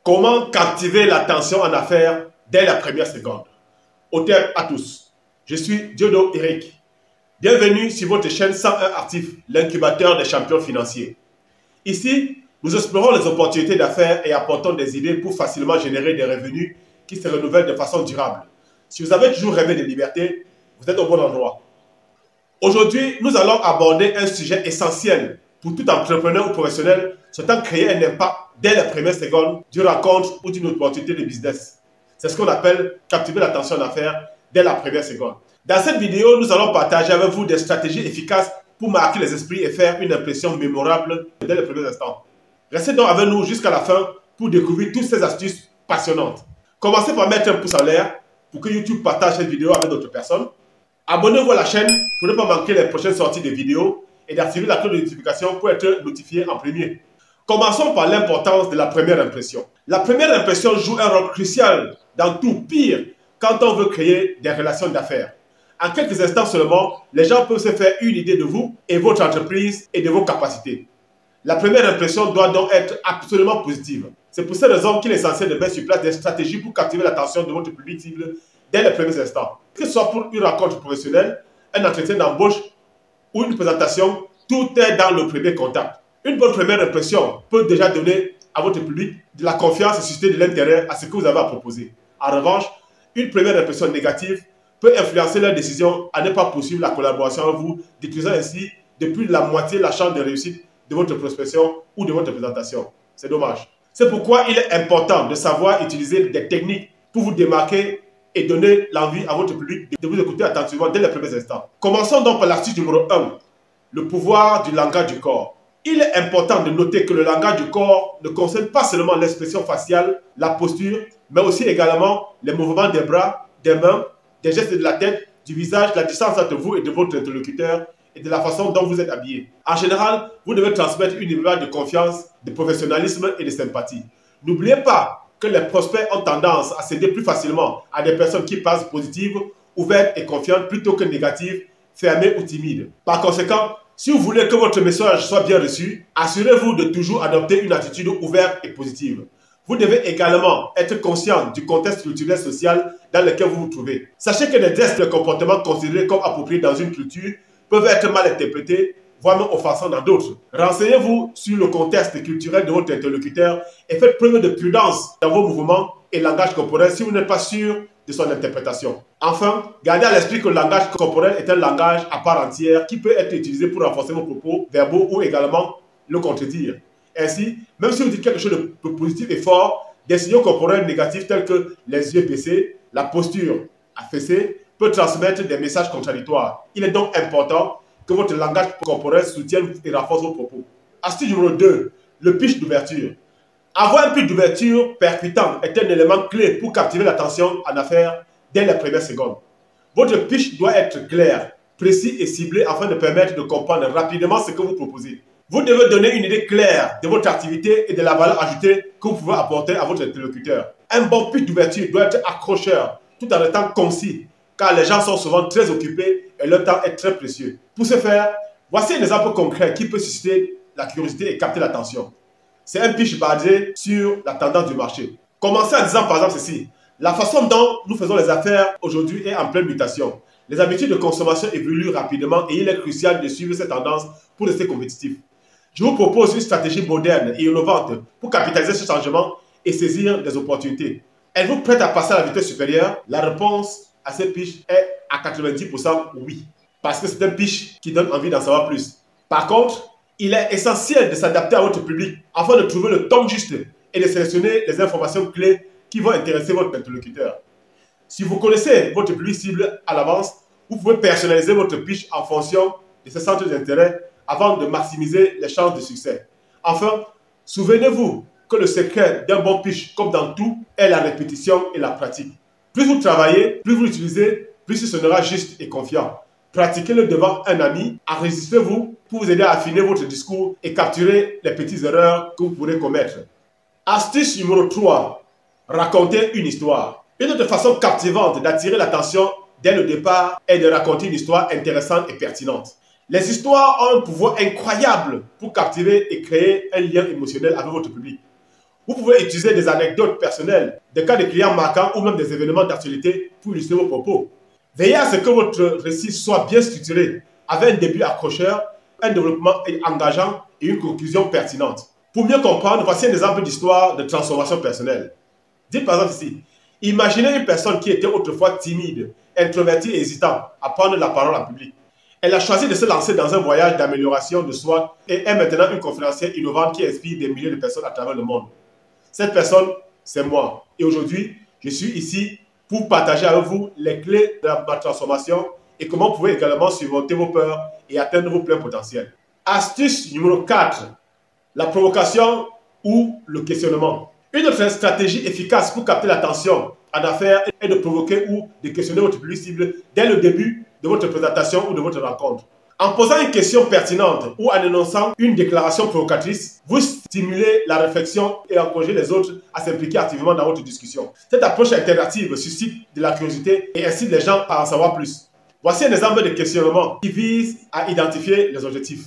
Comment captiver l'attention en affaires dès la première seconde? Au thème à tous, je suis Diodo Eric. Bienvenue sur votre chaîne 101 Actifs, l'incubateur des champions financiers. Ici, nous explorons les opportunités d'affaires et apportons des idées pour facilement générer des revenus qui se renouvellent de façon durable. Si vous avez toujours rêvé de liberté, vous êtes au bon endroit. Aujourd'hui, nous allons aborder un sujet essentiel pour tout entrepreneur ou professionnel souhaitant créer un impact dès la première seconde d'une rencontre ou d'une opportunité de business. C'est ce qu'on appelle captiver l'attention d'affaires dès la première seconde. Dans cette vidéo, nous allons partager avec vous des stratégies efficaces pour marquer les esprits et faire une impression mémorable dès les premiers instants. Restez donc avec nous jusqu'à la fin pour découvrir toutes ces astuces passionnantes. Commencez par mettre un pouce en l'air pour que YouTube partage cette vidéo avec d'autres personnes. Abonnez-vous à la chaîne pour ne pas manquer les prochaines sorties de vidéos et d'activer la cloche de notification pour être notifié en premier. Commençons par l'importance de la première impression. La première impression joue un rôle crucial dans tout, pire, quand on veut créer des relations d'affaires. En quelques instants seulement, les gens peuvent se faire une idée de vous et votre entreprise et de vos capacités. La première impression doit donc être absolument positive. C'est pour cette raison qu'il est essentiel de mettre sur place des stratégies pour captiver l'attention de votre public cible dès les premiers instants. Que ce soit pour une rencontre professionnelle, un entretien d'embauche ou une présentation, tout est dans le premier contact. Une bonne première impression peut déjà donner à votre public de la confiance et susciter de l'intérêt à ce que vous avez à proposer. En revanche, une première impression négative peut influencer leur décision à ne pas poursuivre la collaboration avec vous, détruisant ainsi de plus de la moitié la chance de réussite de votre prospection ou de votre présentation. C'est dommage. C'est pourquoi il est important de savoir utiliser des techniques pour vous démarquer et donner l'envie à votre public de vous écouter attentivement dès les premiers instants. Commençons donc par l'astuce numéro 1, le pouvoir du langage du corps. Il est important de noter que le langage du corps ne concerne pas seulement l'expression faciale, la posture, mais aussi également les mouvements des bras, des mains, des gestes de la tête, du visage, la distance entre vous et de votre interlocuteur et de la façon dont vous êtes habillé. En général, vous devez transmettre une image de confiance, de professionnalisme et de sympathie. N'oubliez pas que les prospects ont tendance à céder plus facilement à des personnes qui pensent positives, ouvertes et confiantes plutôt que négatives, fermées ou timides. Par conséquent, si vous voulez que votre message soit bien reçu, assurez-vous de toujours adopter une attitude ouverte et positive. Vous devez également être conscient du contexte culturel et social dans lequel vous vous trouvez. Sachez que des gestes et comportements considérés comme appropriés dans une culture peuvent être mal interprétés, voire même offensants dans d'autres. Renseignez-vous sur le contexte culturel de votre interlocuteur et faites preuve de prudence dans vos mouvements et langage corporel si vous n'êtes pas sûr de son interprétation. Enfin, gardez à l'esprit que le langage corporel est un langage à part entière qui peut être utilisé pour renforcer vos propos verbaux ou également le contredire. Ainsi, même si vous dites quelque chose de positif et fort, des signaux corporels négatifs tels que les yeux baissés, la posture affaissée, peut transmettre des messages contradictoires. Il est donc important que votre langage corporel soutienne et renforce vos propos. Astuce numéro 2, le pitch d'ouverture. Avoir un pitch d'ouverture percutant est un élément clé pour captiver l'attention en affaires dès la première seconde. Votre pitch doit être clair, précis et ciblé afin de permettre de comprendre rapidement ce que vous proposez. Vous devez donner une idée claire de votre activité et de la valeur ajoutée que vous pouvez apporter à votre interlocuteur. Un bon pitch d'ouverture doit être accrocheur tout en étant concis, car les gens sont souvent très occupés et leur temps est très précieux. Pour ce faire, voici un exemple concret qui peut susciter la curiosité et capter l'attention. C'est un pitch basé sur la tendance du marché. Commencez en disant par exemple ceci. La façon dont nous faisons les affaires aujourd'hui est en pleine mutation. Les habitudes de consommation évoluent rapidement et il est crucial de suivre ces tendances pour rester compétitif. Je vous propose une stratégie moderne et innovante pour capitaliser ce changement et saisir des opportunités. Êtes-vous prêt à passer à la vitesse supérieure? La réponse à ce pitch est à 90% oui. Parce que c'est un pitch qui donne envie d'en savoir plus. Par contre, il est essentiel de s'adapter à votre public afin de trouver le ton juste et de sélectionner les informations clés qui vont intéresser votre interlocuteur. Si vous connaissez votre public cible à l'avance, vous pouvez personnaliser votre pitch en fonction de ses centres d'intérêt avant de maximiser les chances de succès. Enfin, souvenez-vous que le secret d'un bon pitch, comme dans tout, est la répétition et la pratique. Plus vous travaillez, plus vous l'utilisez, plus il sonnera juste et confiant. Pratiquez-le devant un ami, enregistrez-vous pour vous aider à affiner votre discours et capturer les petites erreurs que vous pourrez commettre. Astuce numéro 3. Racontez une histoire. Une autre façon captivante d'attirer l'attention dès le départ est de raconter une histoire intéressante et pertinente. Les histoires ont un pouvoir incroyable pour captiver et créer un lien émotionnel avec votre public. Vous pouvez utiliser des anecdotes personnelles, des cas de clients marquants ou même des événements d'actualité pour illustrer vos propos. Veillez à ce que votre récit soit bien structuré, avec un début accrocheur, un développement engageant et une conclusion pertinente. Pour mieux comprendre, voici un exemple d'histoire de transformation personnelle. Dites par exemple ici, imaginez une personne qui était autrefois timide, introvertie et hésitant à prendre la parole en public. Elle a choisi de se lancer dans un voyage d'amélioration de soi et est maintenant une conférencière innovante qui inspire des milliers de personnes à travers le monde. Cette personne, c'est moi. Et aujourd'hui, je suis ici pour partager avec vous les clés de ma transformation et comment vous pouvez également surmonter vos peurs et atteindre vos pleins potentiels. Astuce numéro 4, la provocation ou le questionnement. Une autre stratégie efficace pour capter l'attention en affaires est de provoquer ou de questionner votre public cible dès le début de votre présentation ou de votre rencontre. En posant une question pertinente ou en énonçant une déclaration provocatrice, vous stimulez la réflexion et encouragez les autres à s'impliquer activement dans votre discussion. Cette approche interactive suscite de la curiosité et incite les gens à en savoir plus. Voici un exemple de questionnement qui vise à identifier les objectifs.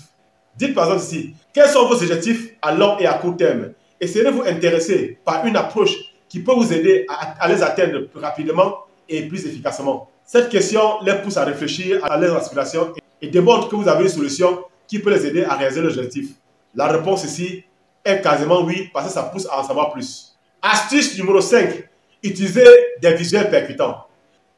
Dites par exemple ici, quels sont vos objectifs à long et à court terme? Et serez-vous intéressé par une approche qui peut vous aider à les atteindre plus rapidement et plus efficacement? Cette question les pousse à réfléchir à leurs aspirations et démontre que vous avez une solution qui peut les aider à réaliser l'objectif. La réponse ici est quasiment oui, parce que ça pousse à en savoir plus. Astuce numéro 5, utilisez des visuels percutants.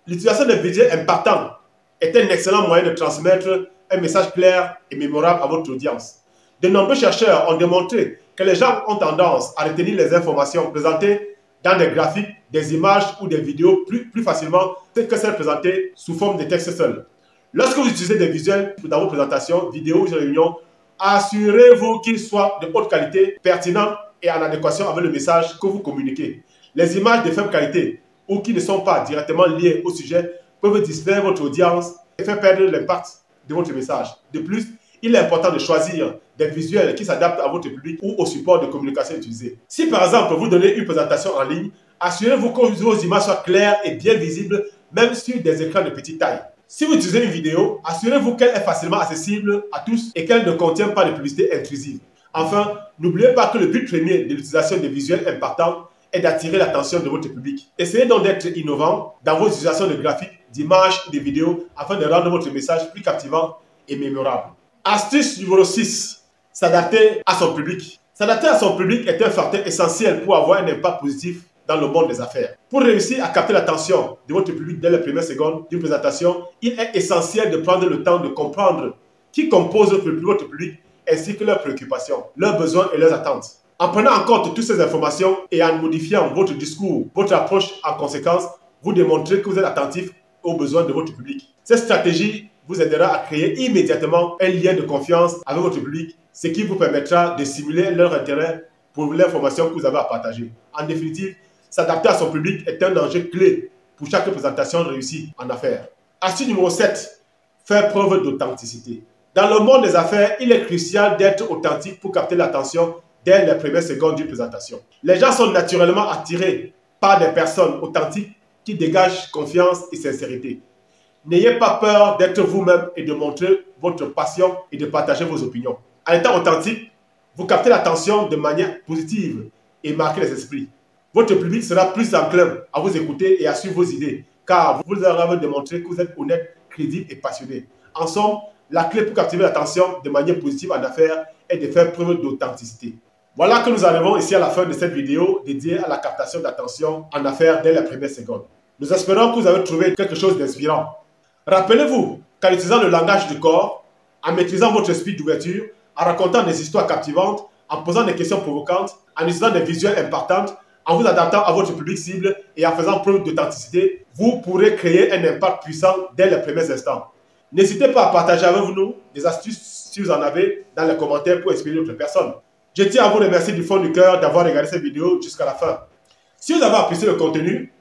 L'utilisation de visuels impactants est un excellent moyen de transmettre un message clair et mémorable à votre audience. De nombreux chercheurs ont démontré que les gens ont tendance à retenir les informations présentées dans des graphiques, des images ou des vidéos plus facilement que celles présentées sous forme de texte seul. Lorsque vous utilisez des visuels dans vos présentations, vidéos ou réunions, assurez-vous qu'ils soient de haute qualité, pertinents et en adéquation avec le message que vous communiquez. Les images de faible qualité ou qui ne sont pas directement liées au sujet peuvent distraire votre audience et faire perdre l'impact de votre message. De plus, il est important de choisir des visuels qui s'adaptent à votre public ou au support de communication utilisé. Si par exemple vous donnez une présentation en ligne, assurez-vous que vos images soient claires et bien visibles, même sur des écrans de petite taille. Si vous utilisez une vidéo, assurez-vous qu'elle est facilement accessible à tous et qu'elle ne contient pas de publicité intrusive. Enfin, n'oubliez pas que le but premier de l'utilisation des visuels impactants est d'attirer l'attention de votre public. Essayez donc d'être innovant dans vos utilisations de graphiques, d'images et de vidéos afin de rendre votre message plus captivant et mémorable. Astuce numéro 6, s'adapter à son public. S'adapter à son public est un facteur essentiel pour avoir un impact positif dans le monde des affaires. Pour réussir à capter l'attention de votre public dès les premières secondes d'une présentation, il est essentiel de prendre le temps de comprendre qui compose votre public ainsi que leurs préoccupations, leurs besoins et leurs attentes. En prenant en compte toutes ces informations et en modifiant votre discours, votre approche en conséquence, vous démontrez que vous êtes attentif aux besoins de votre public. Cette stratégie vous aidera à créer immédiatement un lien de confiance avec votre public, ce qui vous permettra de stimuler leur intérêt pour l'information que vous avez à partager. En définitive, s'adapter à son public est un enjeu clé pour chaque présentation réussie en affaires. Astuce numéro 7, faire preuve d'authenticité. Dans le monde des affaires, il est crucial d'être authentique pour capter l'attention dès les premières secondes d'une présentation. Les gens sont naturellement attirés par des personnes authentiques qui dégagent confiance et sincérité. N'ayez pas peur d'être vous-même et de montrer votre passion et de partager vos opinions. En étant authentique, vous captez l'attention de manière positive et marquez les esprits. Votre public sera plus enclin à vous écouter et à suivre vos idées, car vous leur avez démontré que vous êtes honnête, crédible et passionné. En somme, la clé pour captiver l'attention de manière positive en affaires est de faire preuve d'authenticité. Voilà que nous arrivons ici à la fin de cette vidéo dédiée à la captation d'attention en affaires dès les premières secondes. Nous espérons que vous avez trouvé quelque chose d'inspirant. Rappelez-vous qu'en utilisant le langage du corps, en maîtrisant votre esprit d'ouverture, en racontant des histoires captivantes, en posant des questions provocantes, en utilisant des visuels impactants, en vous adaptant à votre public cible et en faisant preuve d'authenticité, vous pourrez créer un impact puissant dès les premiers instants. N'hésitez pas à partager avec nous des astuces si vous en avez dans les commentaires pour inspirer d'autres personnes. Je tiens à vous remercier du fond du cœur d'avoir regardé cette vidéo jusqu'à la fin. Si vous avez apprécié le contenu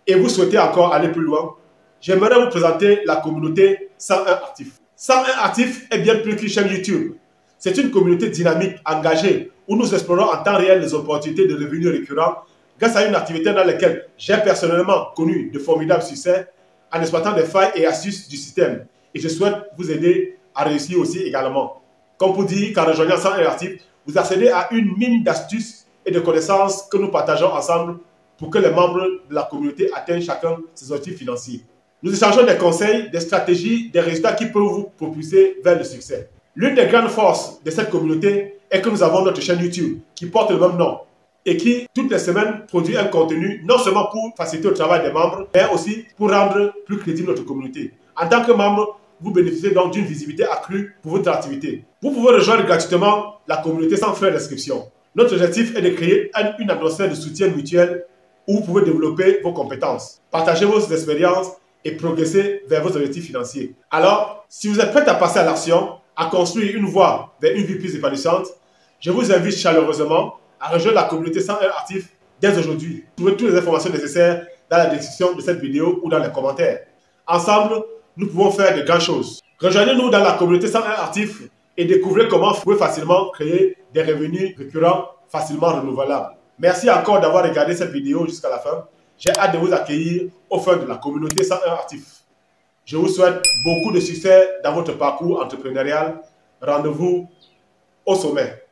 et vous souhaitez encore aller plus loin, j'aimerais vous présenter la communauté 101 Actifs. 101 Actifs est bien plus qu'une chaîne YouTube. C'est une communauté dynamique, engagée, où nous explorons en temps réel les opportunités de revenus récurrents grâce à une activité dans laquelle j'ai personnellement connu de formidables succès en exploitant des failles et astuces du système. Et je souhaite vous aider à réussir aussi également. Comme pour dire qu'en rejoignant 101 Actifs, vous accédez à une mine d'astuces et de connaissances que nous partageons ensemble pour que les membres de la communauté atteignent chacun ses objectifs financiers. Nous échangeons des conseils, des stratégies, des résultats qui peuvent vous propulser vers le succès. L'une des grandes forces de cette communauté est que nous avons notre chaîne YouTube qui porte le même nom et qui, toutes les semaines, produit un contenu non seulement pour faciliter le travail des membres, mais aussi pour rendre plus crédible notre communauté. En tant que membre, vous bénéficiez donc d'une visibilité accrue pour votre activité. Vous pouvez rejoindre gratuitement la communauté sans frais d'inscription. Notre objectif est de créer une atmosphère de soutien mutuel où vous pouvez développer vos compétences, partager vos expériences et progresser vers vos objectifs financiers. Alors, si vous êtes prêt à passer à l'action, à construire une voie vers une vie plus épanouissante, je vous invite chaleureusement à rejoindre la communauté 101 Actifs dès aujourd'hui. Vous trouvez toutes les informations nécessaires dans la description de cette vidéo ou dans les commentaires. Ensemble, nous pouvons faire de grandes choses. Rejoignez-nous dans la communauté 101 Actifs et découvrez comment vous pouvez facilement créer des revenus récurrents facilement renouvelables. Merci encore d'avoir regardé cette vidéo jusqu'à la fin. J'ai hâte de vous accueillir au sein de la communauté 101 Actifs. Je vous souhaite beaucoup de succès dans votre parcours entrepreneurial. Rendez-vous au sommet.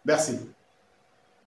Merci.